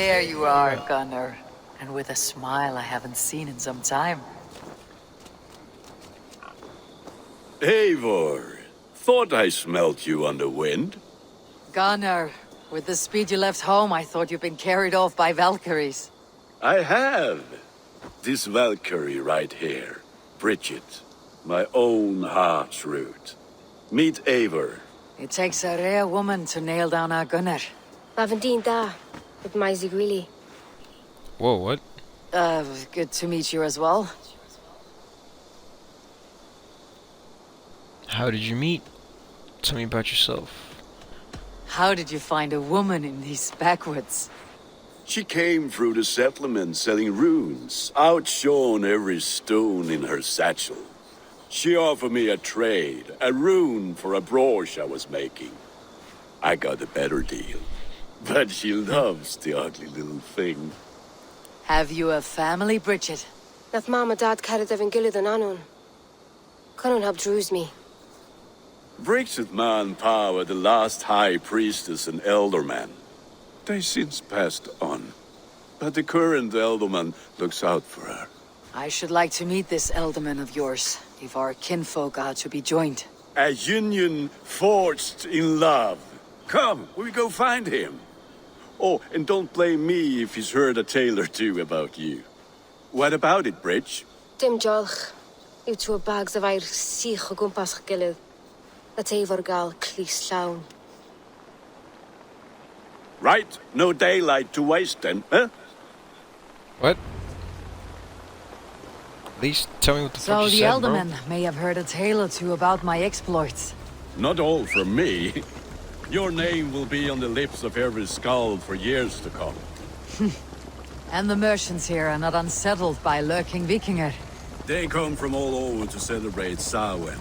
There you are, Gunnar. And with a smile I haven't seen in some time. Eivor, thought I smelt you on the wind. Gunnar, with the speed you left home, I thought you'd been carried off by Valkyries. I have. This Valkyrie right here, Brigid, my own heart's root. Meet Eivor. It takes a rare woman to nail down our Gunnar. Lavendine da, with my Zigrilli. Whoa, what? Good to meet you as well. How did you meet? Tell me about yourself. How did you find a woman in these backwoods? She came through the settlement selling runes, outshone every stone in her satchel. She offered me a trade, a rune for a brooch I was making. I got a better deal. But she loves the ugly little thing. Have you a family, Brigid? Nath mom and dad carried Evan Gillid and Anun. Conan helped druise me. Brigid man power the last high priestess and elderman. They since passed on. But the current elderman looks out for her. I should like to meet this elderman of yours, if our kinfolk are to be joined. A union forged in love. Come, we go find him. Oh, and don't blame me if he's heard a tale or two about you. What about it, Bridge? Dim jolch. You two bags of air sich o gwmpas Gillid. That Eivor gal clis llawn. Right, no daylight to waste then, huh? What? At least tell me what the fuck So you the said, elderman may have heard a tale or two about my exploits. Not all from me. Your name will be on the lips of every skald for years to come. And the merchants here are not unsettled by lurking Vikinger. They come from all over to celebrate Samhain.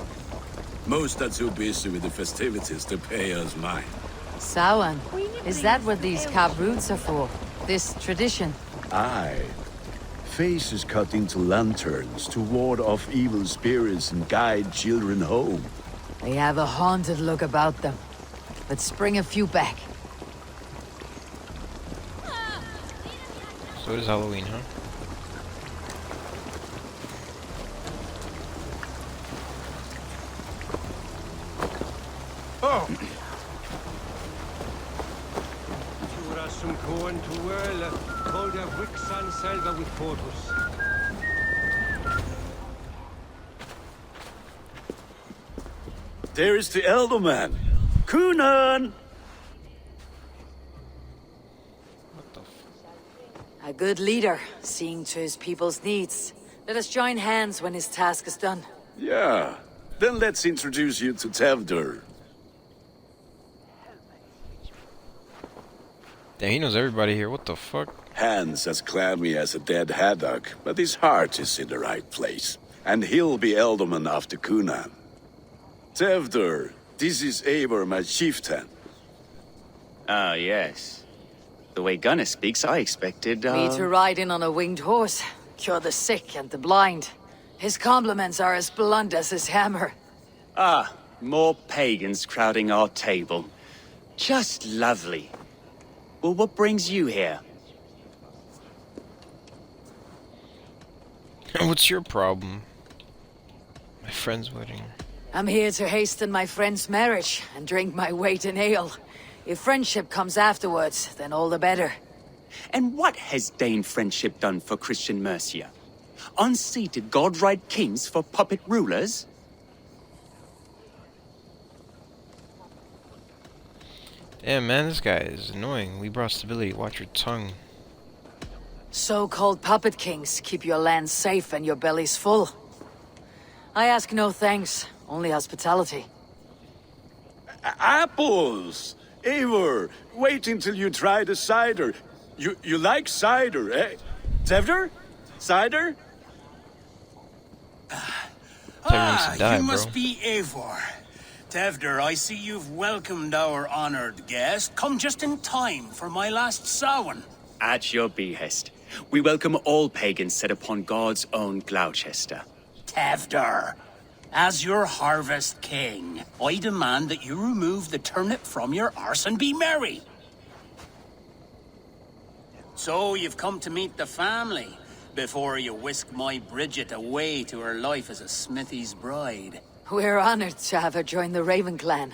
Most are too busy with the festivities to pay us mind. Samhain? Is that what these carved roots are for? This tradition? Aye. Faces cut into lanterns to ward off evil spirits and guide children home. They have a haunted look about them. Let's bring a few back. So it is Halloween, huh? Oh! Some corn to whirl, hold a Wixan Selva with Portus. There is the elderman. Cunan! What the f... A good leader, seeing to his people's needs. Let us join hands when his task is done. Yeah. Then let's introduce you to Tewdwr. Damn, he knows everybody here. What the fuck? Hands as clammy as a dead haddock, but his heart is in the right place. And he'll be elderman after Cunan. Tewdwr, this is Eivor, my chieftain. Ah, yes. The way Gunnar speaks, I expected, Me to ride in on a winged horse, cure the sick and the blind. His compliments are as blunt as his hammer. Ah, more pagans crowding our table. Just lovely. Well, what brings you here? What's your problem? My friend's wedding. I'm here to hasten my friend's marriage and drink my weight in ale. If friendship comes afterwards, then all the better. And what has Dane friendship done for Christian Mercia? Unseated godright kings for puppet rulers? Damn, man, this guy is annoying. We brought stability. Watch your tongue. So-called puppet kings keep your land safe and your bellies full. I ask no thanks, only hospitality. Apples! Eivor, wait until you try the cider. You like cider, eh? Tewdwr? Cider? Die, must bro. be Eivor. Tewdwr, I see you've welcomed our honored guest. Come just in time for my last Samhain. At your behest. We welcome all pagans set upon God's own Glowecestre. Tewdwr, as your harvest king, I demand that you remove the turnip from your arse and be merry. So you've come to meet the family, before you whisk my Brigid away to her life as a smithy's bride. We're honored to have her join the Raven clan,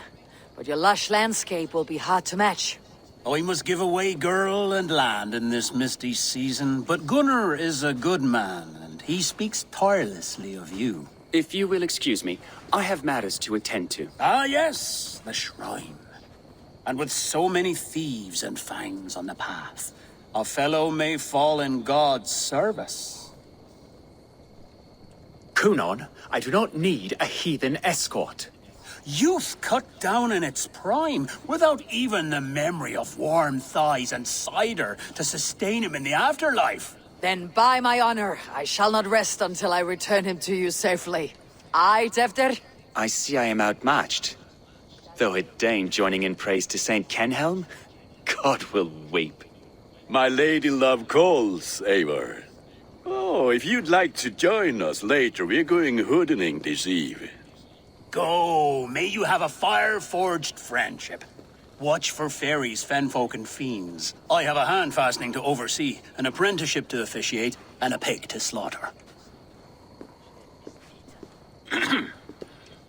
but your lush landscape will be hard to match. I must give away girl and land in this misty season, but Gunnar is a good man, and he speaks tirelessly of you. If you will excuse me, I have matters to attend to. Ah yes, the shrine. And with so many thieves and fangs on the path, a fellow may fall in God's service. Cynon, I do not need a heathen escort. Youth cut down in its prime, without even the memory of warm thighs and cider to sustain him in the afterlife. Then by my honor, I shall not rest until I return him to you safely. Aye, Tewdwr? I see I am outmatched. Though a Dane joining in praise to Saint Kenhelm, God will weep. My lady love calls, Eivor. Oh, if you'd like to join us later, we're going hoodening this eve. Go, may you have a fire-forged friendship. Watch for fairies, fenfolk, and fiends. I have a hand fastening to oversee, an apprenticeship to officiate, and a pig to slaughter.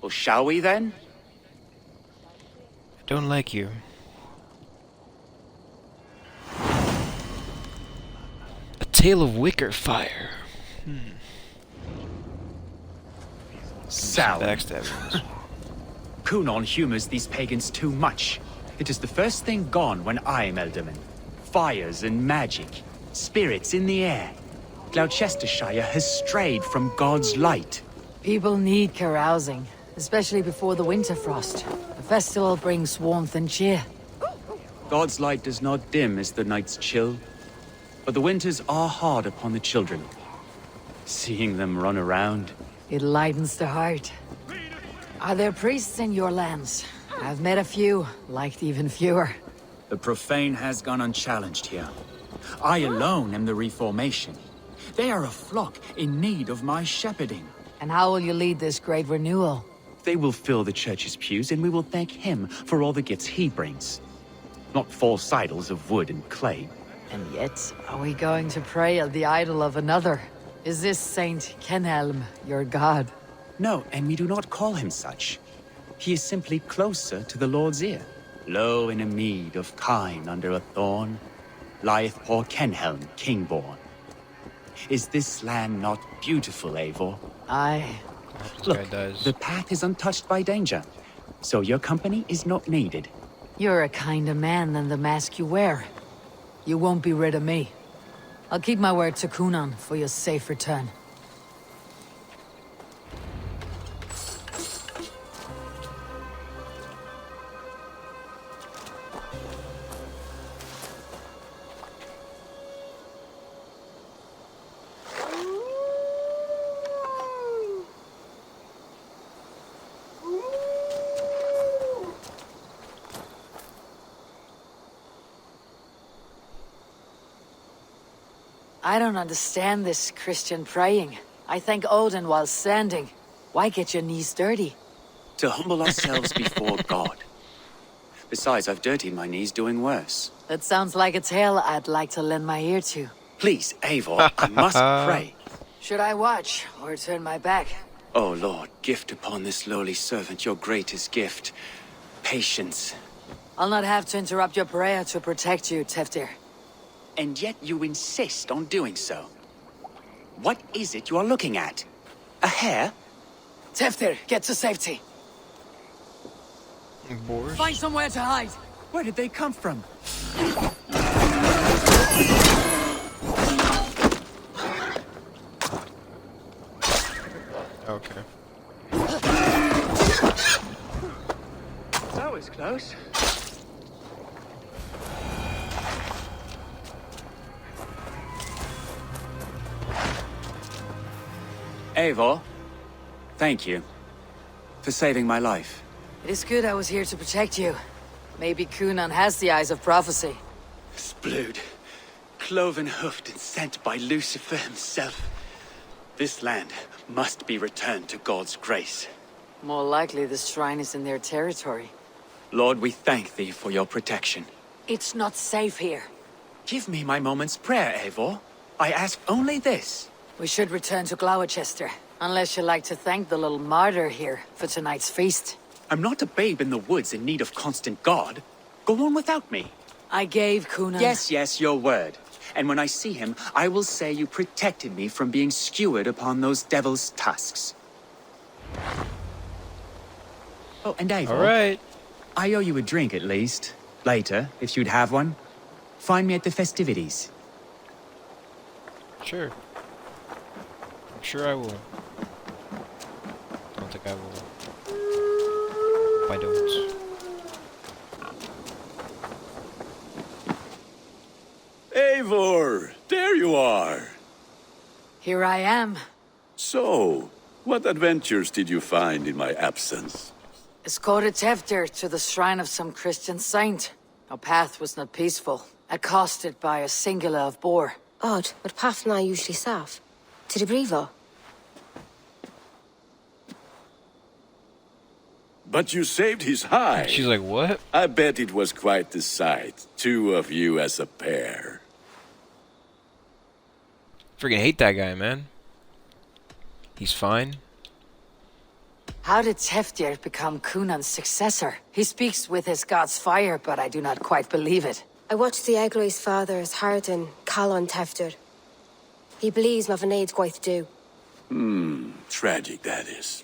Well, shall we then? I don't like you. A tale of wicker fire. Sour. Backstabbing. Cynon humors these pagans too much. It is the first thing gone when I am Elderman. Fires and magic. Spirits in the air. Gloucestershire has strayed from God's light. People need carousing, especially before the winter frost. The festival brings warmth and cheer. God's light does not dim as the nights chill, but the winters are hard upon the children. Seeing them run around. It lightens the heart. Are there priests in your lands? I've met a few, liked even fewer. The profane has gone unchallenged here. I alone am the reformation. They are a flock in need of my shepherding. And how will you lead this great renewal? They will fill the church's pews, and we will thank him for all the gifts he brings. Not false idols of wood and clay. And yet, are we going to pray at the idol of another? Is this Saint Kenhelm your god? No, and we do not call him such. He is simply closer to the Lord's ear. Lo, in a mead of kine under a thorn, lieth poor Kenhelm, king-born. Is this land not beautiful, Eivor? Aye. This Look, guy dies. the path is untouched by danger, so your company is not needed. You're a kinder man than the mask you wear. You won't be rid of me. I'll keep my word to Cynon for your safe return. I don't understand this Christian praying. I thank Odin while standing. Why get your knees dirty? To humble ourselves before God. Besides, I've dirtied my knees doing worse. That sounds like a tale I'd like to lend my ear to. Please, Eivor, I must pray. Should I watch, or turn my back? Oh Lord, gift upon this lowly servant your greatest gift. Patience. I'll not have to interrupt your prayer to protect you, Tewdwr. And yet you insist on doing so. What is it you are looking at? A hare? Tewdwr, get to safety. Boars? Find somewhere to hide. Where did they come from? Okay. That was close. Eivor, thank you for saving my life. It is good I was here to protect you. Maybe Cynon has the eyes of prophecy. Splood, cloven-hoofed and sent by Lucifer himself. This land must be returned to God's grace. More likely the shrine is in their territory. Lord, we thank thee for your protection. It's not safe here. Give me my moment's prayer, Eivor. I ask only this. We should return to Glowecestre, unless you'd like to thank the little martyr here for tonight's feast. I'm not a babe in the woods in need of constant guard. Go on without me. I gave Gunnar... Yes, your word. And when I see him, I will say you protected me from being skewered upon those devil's tusks. Oh, and Eivor. All right. I owe you a drink at least. Later, if you'd have one. Find me at the festivities. Sure. I'm sure I will. Don't think I will. Hope I don't. Eivor, there you are. Here I am. So, what adventures did you find in my absence? Escorted Tewdwr to the shrine of some Christian saint. Our path was not peaceful, accosted by a singular of boar. Odd, but path na usually safe. To the Brivo. But you saved his hide. She's like, what? I bet it was quite the sight. Two of you as a pair. Freaking hate that guy, man. He's fine. How did Tewdwr become Cunan's successor? He speaks with his god's fire, but I do not quite believe it. I watched the Egroi's father's heart in Calon Tewdwr. He believes Mavanade quite do. Tragic that is.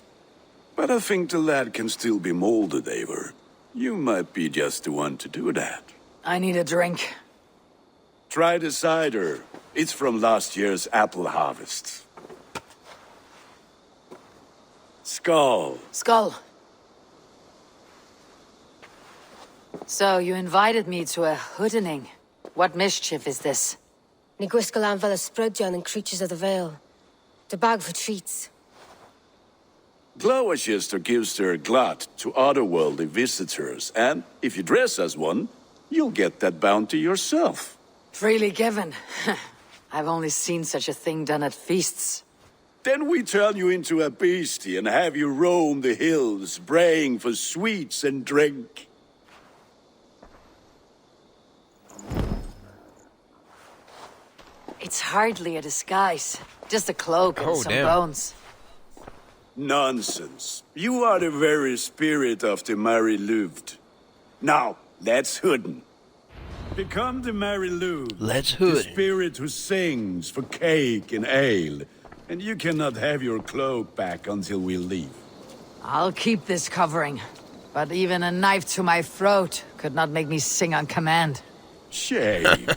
But I think the lad can still be molded, Eivor. You might be just the one to do that. I need a drink. Try the cider. It's from last year's apple harvest. Skull. Skull. So, you invited me to a hoodening. What mischief is this? Ni gwisgalan fel ysbrydion and creatures of the Vale. The bag for treats. Glowecestre gives their glut to otherworldly visitors, and if you dress as one, you'll get that bounty yourself. Freely given. I've only seen such a thing done at feasts. Then we turn you into a beastie and have you roam the hills, braying for sweets and drink. It's hardly a disguise. Just a cloak and some bones. Nonsense. You are the very spirit of the Mary Lwyd. Now, let's hooden. Become the Mary Lwyd. Let's The hood. spirit who sings for cake and ale. And you cannot have your cloak back until we leave. I'll keep this covering. But even a knife to my throat could not make me sing on command. Shame.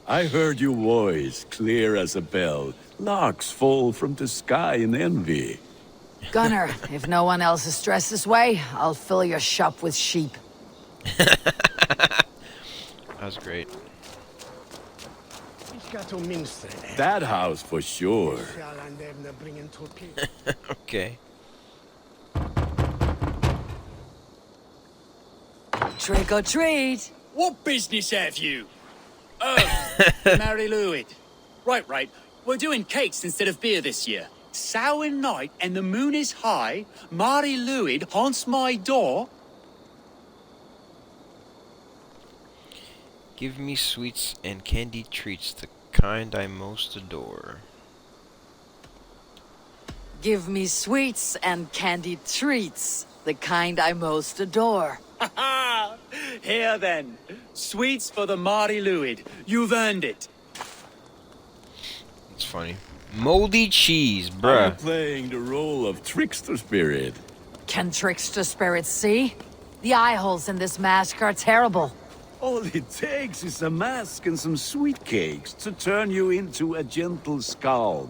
I heard your voice, clear as a bell. Larks fall from the sky in envy. Gunnar, if no one else is dressed this way, I'll fill your shop with sheep. That was great. That house for sure. Okay. Trick or treat! What business have you? Oh, Mary Lwyd. Right. We're doing cakes instead of beer this year. Samhain night and the moon is high. Mary Lwyd haunts my door. Give me sweets and candy treats, the kind I most adore. Give me sweets and candied treats, the kind I most adore. Ha! Here then, sweets for the Mary Lwyd. You've earned it. It's funny. Moldy cheese, I'm bruh. playing the role of trickster spirit. Can trickster spirits see? The eye holes in this mask are terrible. All it takes is a mask and some sweet cakes to turn you into a gentle skald.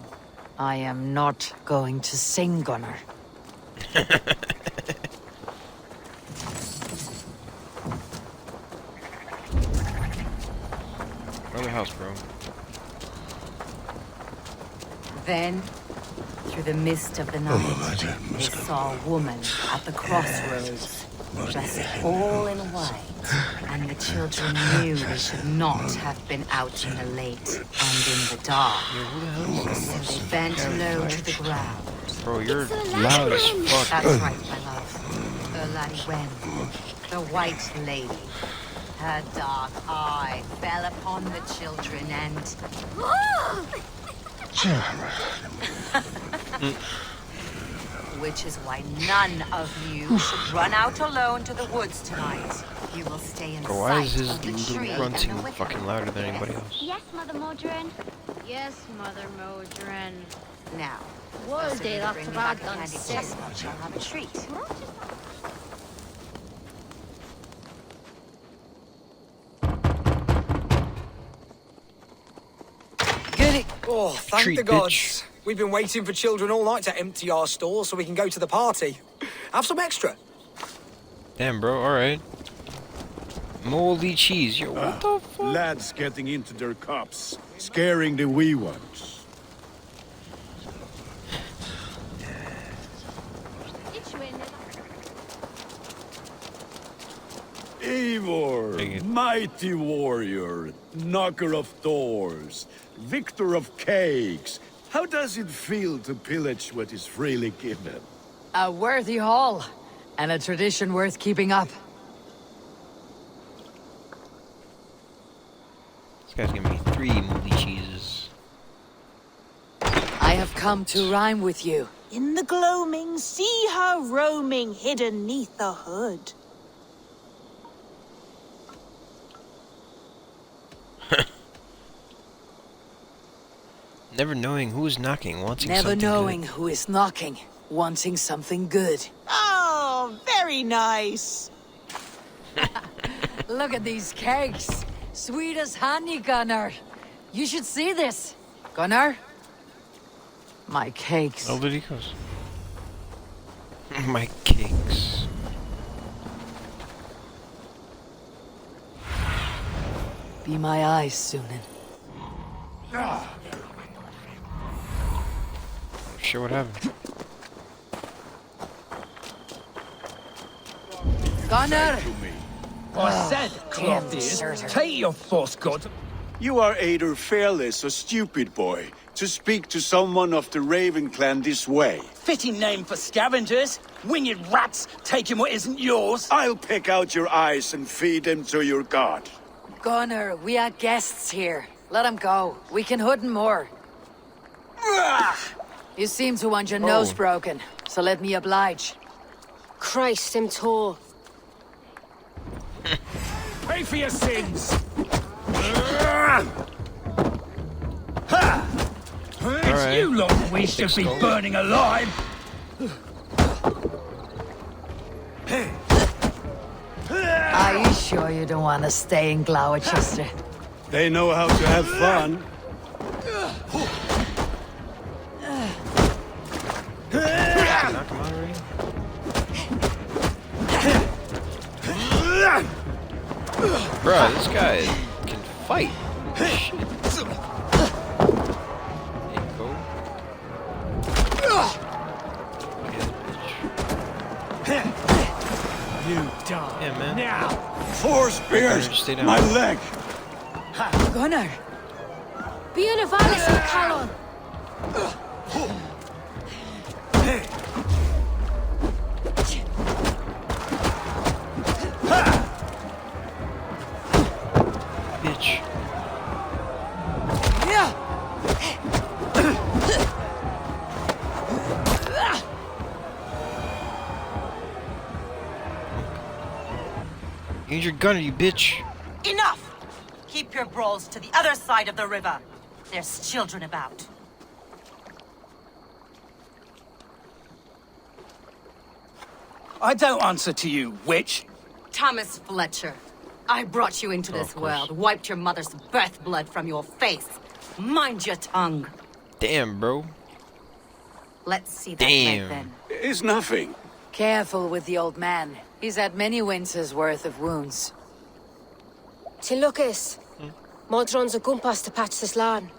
I am not going to sing, Gunnar. Another house, bro. Then, through the mist of the night, they saw a woman at the crossroads, dressed all in white, and the children knew they should not have been out in the late and in the dark. So they bent low to the ground. Bro, you're loud as fuck. That's right, my love. The Laddie Wen, the White Lady, Her dark eye fell upon the children and... Which is why none of you should run out alone to the woods tonight. You will stay in Bro, why is sight his of the tree little grunting and the wicket. fucking louder than anybody else? Yes, Mother Modron. Yes, Mother Modron. Now, Well, those of they you love bring to me back bag a on candied sick. chestnut shall have a treat. Get it! Oh, thank Treat, the gods. bitch. We've been waiting for children all night to empty our stores so we can go to the party. Have some extra. Damn, bro, alright. Moldy cheese, yo, what the fuck? Lads getting into their cups, scaring the wee ones. Eivor, Brigid. mighty warrior, knocker of doors, victor of cakes. How does it feel to pillage what is freely given? A worthy haul, and a tradition worth keeping up. This guy's giving me 3 moldy cheeses. I have come to rhyme with you. In the gloaming, see her roaming hidden neath the hood. Never knowing who's knocking, wanting Never something knowing good. who is knocking, wanting something good. Oh, very nice. Look at these cakes. Sweet as honey, Gunnar. You should see this. Gunnar? My cakes. Oh, there he goes. My cakes. Be my eyes, Cynon. Sure, what happened? Gunnar! I said, damn cloth ears, deserter. take your false god. You are either fearless or stupid, boy, to speak to someone of the Raven clan this way. Fitting name for scavengers. Winged rats taking what isn't yours. I'll pick out your eyes and feed them to your god. Gunnar, we are guests here. Let him go. We can hood more. You seem to want your nose broken, so let me oblige. Christ, him tall. Pay for your sins. It's you lot we should be burning alive. Are you sure you don't want to stay in Glowecestre? They know how to have fun. Knock him out already? Bruh, this guy can fight. Shit. There you go. You die. Yeah, man. Now. 4 spears! Just stay down. My leg! Gunnar! Bíana Valis and Calon. Bitch. Use your gunner, you bitch. Enough! Keep your brawls to the other side of the river. There's children about. I don't answer to you, witch. Thomas Fletcher, I brought you into Oh, this of course. world, wiped your mother's birth blood from your face. Mind your tongue. Damn, bro. Let's see that Damn. leg then. It's nothing. Careful with the old man. He's had many winters' worth of wounds. Till Lucas. Modron's a gumpas to patch this land.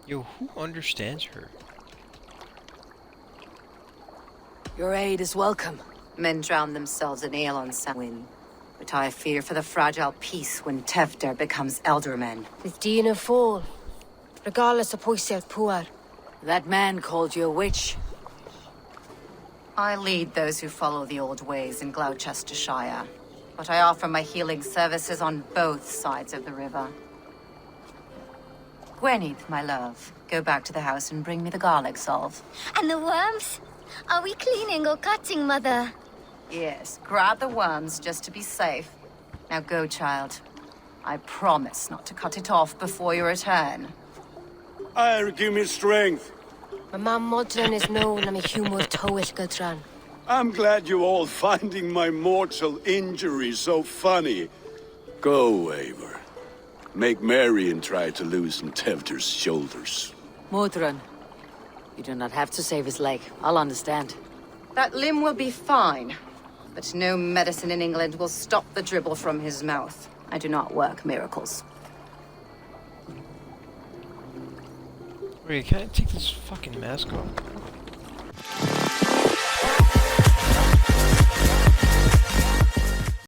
Yo, who understands her? Your aid is welcome. Men drown themselves in ale on Samhain. But I fear for the fragile peace when Tewdwr becomes eldermen. With Dina fall. Regardless of Poisier Puar. That man called you a witch. I lead those who follow the old ways in Gloucestershire. but I offer my healing services on both sides of the river. Gwenith, my love, go back to the house and bring me the garlic salve. And the worms? Are we cleaning or cutting, Mother? Yes, grab the worms just to be safe. Now go, child. I promise not to cut it off before you return. Give me strength. My mam Modron is known am a humor toish Gudran. I'm glad you all finding my mortal injury so funny. Go, Eivor. Make merry and try to loosen Tewdwr's shoulders. Modron, you do not have to save his leg. I'll understand. That limb will be fine, but no medicine in England will stop the dribble from his mouth. I do not work miracles. Wait, can I take this fucking mask off?